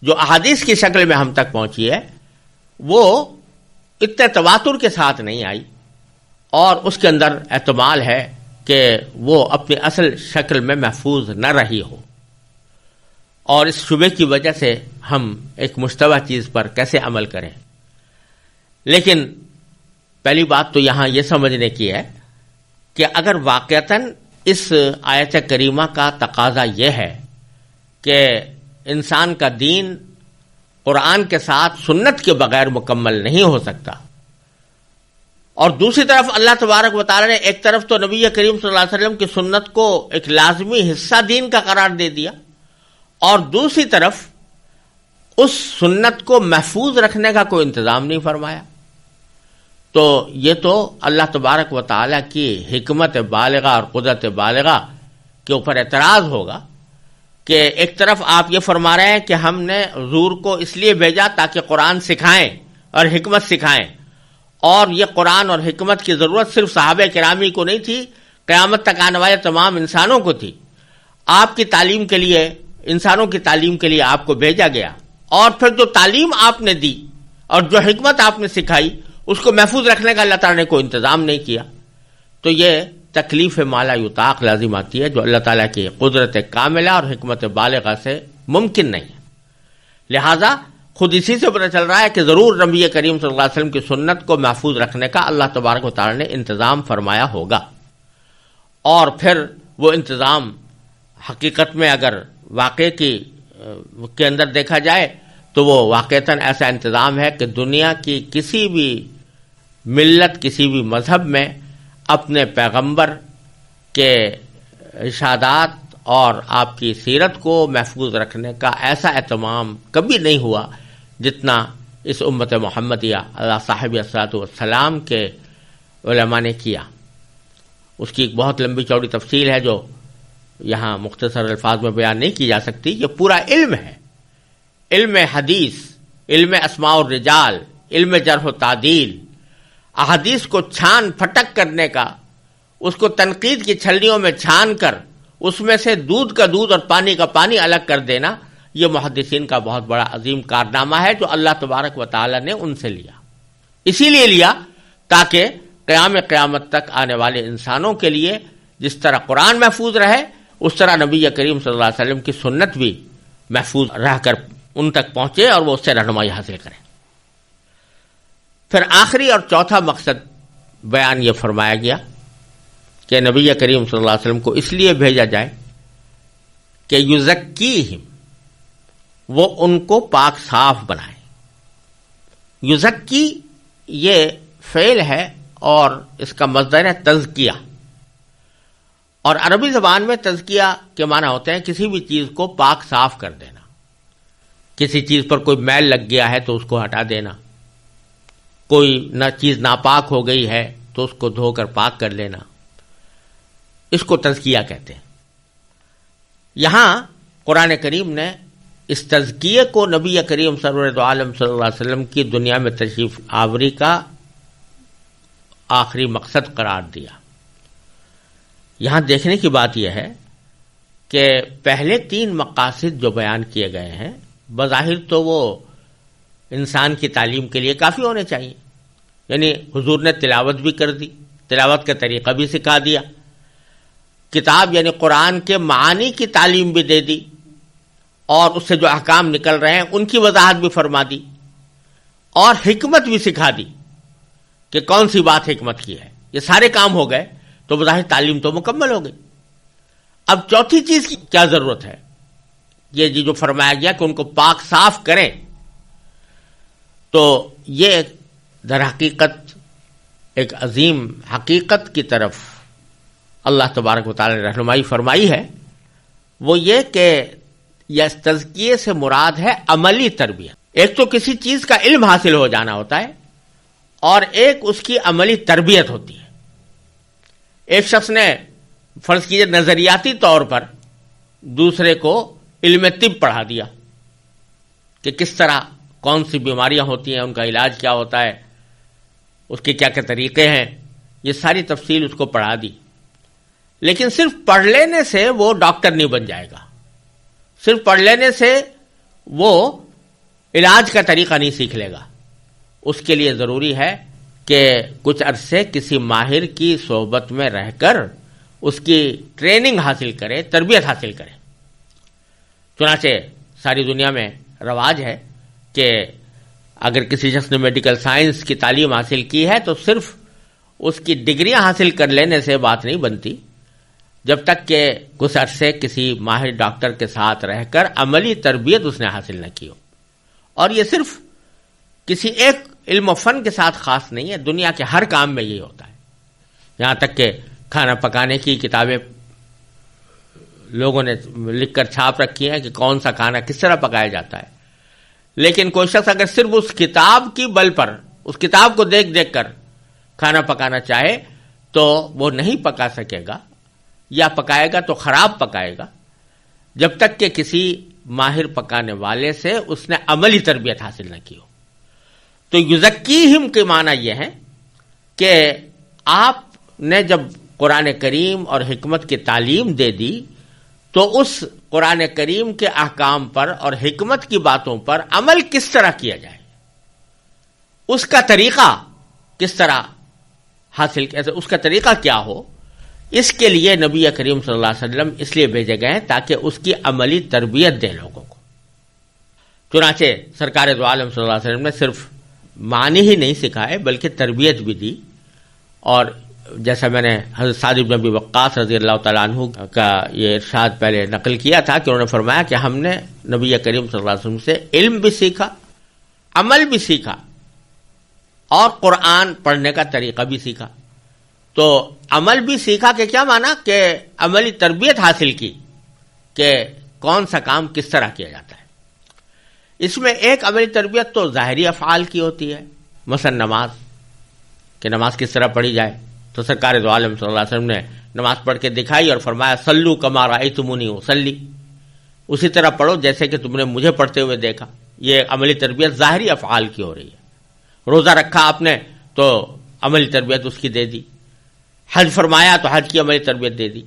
جو احادیث کی شکل میں ہم تک پہنچی ہے، وہ اتنے تواتر کے ساتھ نہیں آئی، اور اس کے اندر احتمال ہے کہ وہ اپنی اصل شکل میں محفوظ نہ رہی ہو، اور اس شبے کی وجہ سے ہم ایک مشتبہ چیز پر کیسے عمل کریں۔ لیکن پہلی بات تو یہاں یہ سمجھنے کی ہے کہ اگر واقعتاً اس آیت کریمہ کا تقاضا یہ ہے کہ انسان کا دین قرآن کے ساتھ سنت کے بغیر مکمل نہیں ہو سکتا، اور دوسری طرف اللہ تبارک و تعالی نے ایک طرف تو نبی کریم صلی اللہ علیہ وسلم کی سنت کو ایک لازمی حصہ دین کا قرار دے دیا، اور دوسری طرف اس سنت کو محفوظ رکھنے کا کوئی انتظام نہیں فرمایا، تو یہ تو اللہ تبارک و تعالی کی حکمت بالغہ اور قدرت بالغہ کے اوپر اعتراض ہوگا کہ ایک طرف آپ یہ فرما رہے ہیں کہ ہم نے حضور کو اس لیے بھیجا تاکہ قرآن سکھائیں اور حکمت سکھائیں، اور یہ قرآن اور حکمت کی ضرورت صرف صحابہ کرامی کو نہیں تھی، قیامت تک آنے والے تمام انسانوں کو تھی۔ آپ کی تعلیم کے لیے، انسانوں کی تعلیم کے لیے آپ کو بھیجا گیا، اور پھر جو تعلیم آپ نے دی اور جو حکمت آپ نے سکھائی، اس کو محفوظ رکھنے کا اللہ تعالیٰ نے کوئی انتظام نہیں کیا، تو یہ تکلیف مالا یطاق لازم آتی ہے جو اللہ تعالیٰ کی قدرت کاملہ اور حکمت بالغہ سے ممکن نہیں ہے۔ لہذا خود اسی سے پتہ چل رہا ہے کہ ضرور نبی کریم صلی اللہ علیہ وسلم کی سنت کو محفوظ رکھنے کا اللہ تبارک و تعالیٰ نے انتظام فرمایا ہوگا، اور پھر وہ انتظام حقیقت میں اگر واقع کے اندر دیکھا جائے تو وہ واقعتاً ایسا انتظام ہے کہ دنیا کی کسی بھی ملت، کسی بھی مذہب میں اپنے پیغمبر کے ارشادات اور آپ کی سیرت کو محفوظ رکھنے کا ایسا اہتمام کبھی نہیں ہوا جتنا اس امت محمدیہ اللہ صاحب الصلاۃ والسلام کے علماء نے کیا۔ اس کی ایک بہت لمبی چوڑی تفصیل ہے جو یہاں مختصر الفاظ میں بیان نہیں کی جا سکتی۔ یہ پورا علم ہے، علم حدیث، علم اسماء الرجال، علم جرح و تعدیل، احادیث کو چھان پھٹک کرنے کا، اس کو تنقید کی چھلنیوں میں چھان کر اس میں سے دودھ کا دودھ اور پانی کا پانی الگ کر دینا، یہ محدثین کا بہت بڑا عظیم کارنامہ ہے جو اللہ تبارک و تعالی نے ان سے لیا۔ اسی لیے لیا تاکہ قیامت تک آنے والے انسانوں کے لیے جس طرح قرآن محفوظ رہے، اس طرح نبی کریم صلی اللہ علیہ وسلم کی سنت بھی محفوظ رہ کر ان تک پہنچے اور وہ اس سے رہنمائی حاصل کریں۔ پھر آخری اور چوتھا مقصد بیان یہ فرمایا گیا کہ نبی کریم صلی اللہ علیہ وسلم کو اس لیے بھیجا جائے کہ یزکیہم، وہ ان کو پاک صاف بنائے۔ یزکی یہ فعل ہے اور اس کا مصدر ہے تزکیہ، اور عربی زبان میں تزکیہ کے معنی ہوتے ہیں کسی بھی چیز کو پاک صاف کر دینا، کسی چیز پر کوئی میل لگ گیا ہے تو اس کو ہٹا دینا، کوئی چیز ناپاک ہو گئی ہے تو اس کو دھو کر پاک کر لینا، اس کو تزکیہ کہتے ہیں۔ یہاں قرآن کریم نے اس تزکیے کو نبی کریم سرور عالم صلی اللہ علیہ وسلم کی دنیا میں تشریف آوری کا آخری مقصد قرار دیا۔ یہاں دیکھنے کی بات یہ ہے کہ پہلے 3 مقاصد جو بیان کیے گئے ہیں بظاہر تو وہ انسان کی تعلیم کے لیے کافی ہونے چاہیے. یعنی حضور نے تلاوت بھی کر دی، تلاوت کا طریقہ بھی سکھا دیا، کتاب یعنی قرآن کے معانی کی تعلیم بھی دے دی، اور اس سے جو احکام نکل رہے ہیں ان کی وضاحت بھی فرما دی، اور حکمت بھی سکھا دی کہ کون سی بات حکمت کی ہے. یہ سارے کام ہو گئے تو بظاہر تعلیم تو مکمل ہو گئی. اب چوتھی چیز کی کیا ضرورت ہے؟ یہ جو فرمایا گیا کہ ان کو پاک صاف کریں، تو یہ در حقیقت ایک عظیم حقیقت کی طرف اللہ تبارک و تعالی نے رہنمائی فرمائی ہے. وہ یہ کہ یہ تزکیے سے مراد ہے عملی تربیت. ایک تو کسی چیز کا علم حاصل ہو جانا ہوتا ہے، اور ایک اس کی عملی تربیت ہوتی ہے. ایک شخص نے فرض کیجئے نظریاتی طور پر دوسرے کو علم طب پڑھا دیا کہ کس طرح کون سی بیماریاں ہوتی ہیں، ان کا علاج کیا ہوتا ہے، اس کے کیا کیا طریقے ہیں، یہ ساری تفصیل اس کو پڑھا دی. لیکن صرف پڑھ لینے سے وہ ڈاکٹر نہیں بن جائے گا، صرف پڑھ لینے سے وہ علاج کا طریقہ نہیں سیکھ لے گا. اس کے لیے ضروری ہے کہ کچھ عرصے کسی ماہر کی صحبت میں رہ کر اس کی ٹریننگ حاصل کرے، تربیت حاصل کرے. چنانچہ ساری دنیا میں رواج ہے کہ اگر کسی شخص نے میڈیکل سائنس کی تعلیم حاصل کی ہے تو صرف اس کی ڈگریاں حاصل کر لینے سے بات نہیں بنتی، جب تک کہ کچھ عرصے کسی ماہر ڈاکٹر کے ساتھ رہ کر عملی تربیت اس نے حاصل نہ کی ہو. اور یہ صرف کسی ایک علم و فن کے ساتھ خاص نہیں ہے، دنیا کے ہر کام میں یہی ہوتا ہے. یہاں تک کہ کھانا پکانے کی کتابیں لوگوں نے لکھ کر چھاپ رکھی ہیں کہ کون سا کھانا کس طرح پکایا جاتا ہے. لیکن کوئی شخص اگر صرف اس کتاب کی بل پر، اس کتاب کو دیکھ دیکھ کر کھانا پکانا چاہے تو وہ نہیں پکا سکے گا، یا پکائے گا تو خراب پکائے گا، جب تک کہ کسی ماہر پکانے والے سے اس نے عملی تربیت حاصل نہ کی ہو. تو یزکیہم کے معنی یہ ہے کہ آپ نے جب قرآن کریم اور حکمت کی تعلیم دے دی تو اس قرآن کریم کے احکام پر اور حکمت کی باتوں پر عمل کس طرح کیا جائے، اس کا طریقہ کس طرح حاصل، اس کا طریقہ کیا ہو، اس کے لیے نبی کریم صلی اللہ علیہ وسلم اس لیے بھیجے گئے تاکہ اس کی عملی تربیت دیں لوگوں کو. چنانچہ سرکار دو عالم صلی اللہ علیہ وسلم نے صرف معنی ہی نہیں سکھائے بلکہ تربیت بھی دی. اور جیسا میں نے حضرت سعد بن ابی وقاص رضی اللہ تعالیٰ عنہ کا یہ ارشاد پہلے نقل کیا تھا کہ انہوں نے فرمایا کہ ہم نے نبی کریم صلی اللہ علیہ وسلم سے علم بھی سیکھا، عمل بھی سیکھا، اور قرآن پڑھنے کا طریقہ بھی سیکھا. تو عمل بھی سیکھا کہ کیا معنی کہ عملی تربیت حاصل کی کہ کون سا کام کس طرح کیا جاتا ہے. اس میں ایک عملی تربیت تو ظاہری افعال کی ہوتی ہے، مثلا نماز، کہ نماز کس طرح پڑھی جائے. تو سرکار دو عالم صلی اللہ علیہ وسلم نے نماز پڑھ کے دکھائی اور فرمایا صلو کما رأیتمونی اصلی، اسی طرح پڑھو جیسے کہ تم نے مجھے پڑھتے ہوئے دیکھا. یہ عملی تربیت ظاہری افعال کی ہو رہی ہے. روزہ رکھا آپ نے تو عملی تربیت اس کی دے دی، حج فرمایا تو حج کی عملی تربیت دے دی.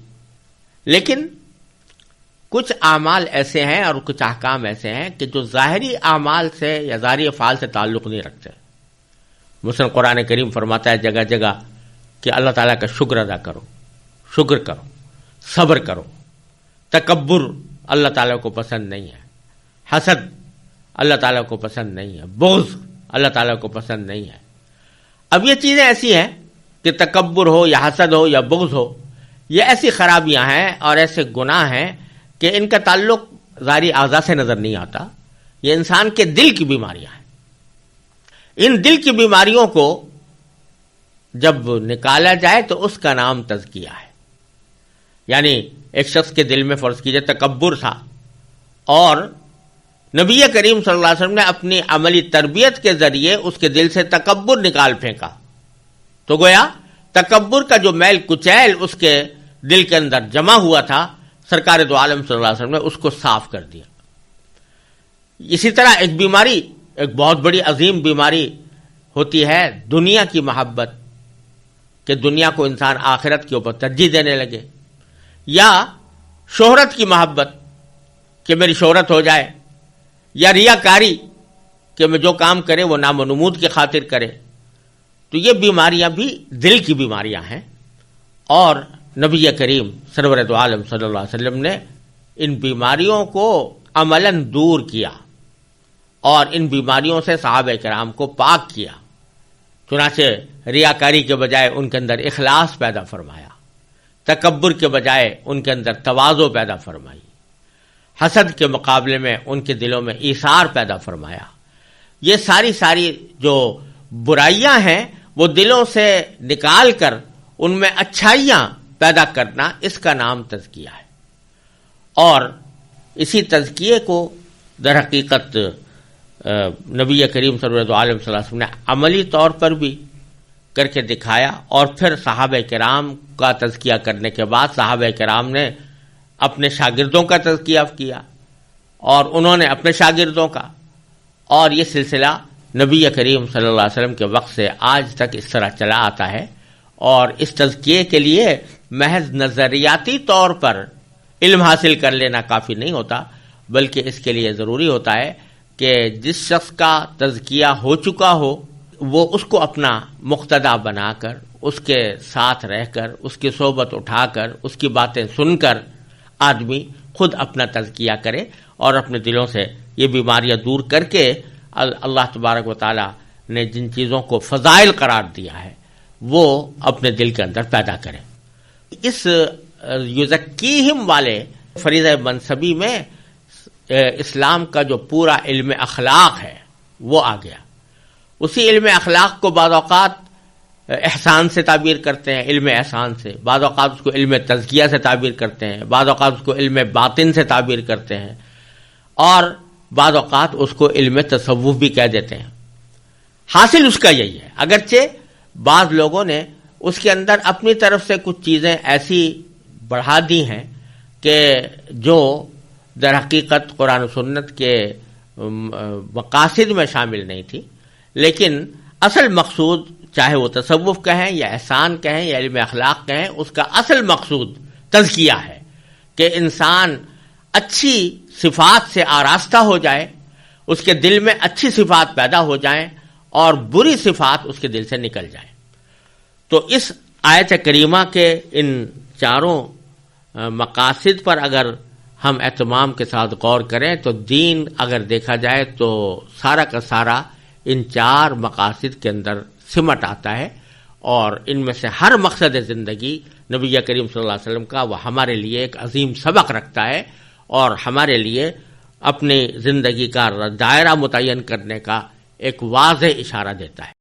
لیکن کچھ اعمال ایسے ہیں اور کچھ احکام ایسے ہیں کہ جو ظاہری اعمال سے یا ظاہری افعال سے تعلق نہیں رکھتے. مثلا قرآن کریم فرماتا ہے جگہ جگہ کہ اللہ تعالیٰ کا شکر ادا کرو، شکر کرو، صبر کرو. تکبر اللہ تعالیٰ کو پسند نہیں ہے، حسد اللہ تعالیٰ کو پسند نہیں ہے، بغض اللہ تعالیٰ کو پسند نہیں ہے. اب یہ چیزیں ایسی ہیں کہ تکبر ہو یا حسد ہو یا بغض ہو، یہ ایسی خرابیاں ہیں اور ایسے گناہ ہیں کہ ان کا تعلق ظاہری اعضاء سے نظر نہیں آتا. یہ انسان کے دل کی بیماریاں ہیں. ان دل کی بیماریوں کو جب نکالا جائے تو اس کا نام تزکیہ ہے. یعنی ایک شخص کے دل میں فرض کیجئے تکبر تھا اور نبی کریم صلی اللہ علیہ وسلم نے اپنی عملی تربیت کے ذریعے اس کے دل سے تکبر نکال پھینکا، تو گویا تکبر کا جو میل کچیل اس کے دل کے اندر جمع ہوا تھا، سرکار دو عالم صلی اللہ علیہ وسلم نے اس کو صاف کر دیا. اسی طرح ایک بیماری، ایک بہت بڑی عظیم بیماری ہوتی ہے دنیا کی محبت، کہ دنیا کو انسان آخرت کے اوپر ترجیح دینے لگے، یا شہرت کی محبت کہ میری شہرت ہو جائے، یا ریاکاری کہ میں جو کام کرے وہ نام و نمود کی خاطر کرے، تو یہ بیماریاں بھی دل کی بیماریاں ہیں، اور نبی کریم سرور دو عالم صلی اللہ علیہ وسلم نے ان بیماریوں کو عملاً دور کیا اور ان بیماریوں سے صحابہ کرام کو پاک کیا۔ چنانچہ ریاکاری کے بجائے ان کے اندر اخلاص پیدا فرمایا، تکبر کے بجائے ان کے اندر تواضع پیدا فرمائی، حسد کے مقابلے میں ان کے دلوں میں ایثار پیدا فرمایا۔ یہ ساری جو برائیاں ہیں وہ دلوں سے نکال کر ان میں اچھائیاں پیدا کرنا، اس کا نام تزکیہ ہے۔ اور اسی تزکیے کو در حقیقت نبی کریم صلی اللہ علیہ وسلم نے عملی طور پر بھی کر کے دکھایا، اور پھر صحابہ کرام کا تزکیہ کرنے کے بعد صحابہ کرام نے اپنے شاگردوں کا تزکیہ کیا، اور انہوں نے اپنے شاگردوں کا، اور یہ سلسلہ نبی کریم صلی اللہ علیہ وسلم کے وقت سے آج تک اس طرح چلا آتا ہے۔ اور اس تزکیے کے لیے محض نظریاتی طور پر علم حاصل کر لینا کافی نہیں ہوتا، بلکہ اس کے لیے ضروری ہوتا ہے کہ جس شخص کا تزکیہ ہو چکا ہو وہ اس کو اپنا مقتدا بنا کر، اس کے ساتھ رہ کر، اس کی صحبت اٹھا کر، اس کی باتیں سن کر آدمی خود اپنا تزکیہ کرے، اور اپنے دلوں سے یہ بیماریاں دور کر کے اللہ تبارک و تعالی نے جن چیزوں کو فضائل قرار دیا ہے وہ اپنے دل کے اندر پیدا کرے۔ اس یزکیہم والے فریضہ منصبی میں اسلام کا جو پورا علم اخلاق ہے وہ آ گیا۔ اسی علم اخلاق کو بعض اوقات احسان سے تعبیر کرتے ہیں، علم احسان سے، بعض اوقات اس کو علم تزکیہ سے تعبیر کرتے ہیں، بعض اوقات اس کو علم باطن سے تعبیر کرتے ہیں، اور بعض اوقات اس کو علم تصوف بھی کہہ دیتے ہیں۔ حاصل اس کا یہی ہے، اگرچہ بعض لوگوں نے اس کے اندر اپنی طرف سے کچھ چیزیں ایسی بڑھا دی ہیں کہ جو در حقیقت قرآن و سنت کے مقاصد میں شامل نہیں تھی، لیکن اصل مقصود چاہے وہ تصوف کہیں یا احسان کہیں یا علم اخلاق کہیں، اس کا اصل مقصود تزکیہ ہے کہ انسان اچھی صفات سے آراستہ ہو جائے، اس کے دل میں اچھی صفات پیدا ہو جائیں اور بری صفات اس کے دل سے نکل جائیں۔ تو اس آیت کریمہ کے ان چاروں مقاصد پر اگر ہم اہتمام کے ساتھ غور کریں تو دین اگر دیکھا جائے تو سارا کا سارا ان چار مقاصد کے اندر سمٹ آتا ہے، اور ان میں سے ہر مقصد زندگی نبی کریم صلی اللہ علیہ وسلم کا وہ ہمارے لیے ایک عظیم سبق رکھتا ہے، اور ہمارے لیے اپنی زندگی کا دائرہ متعین کرنے کا ایک واضح اشارہ دیتا ہے۔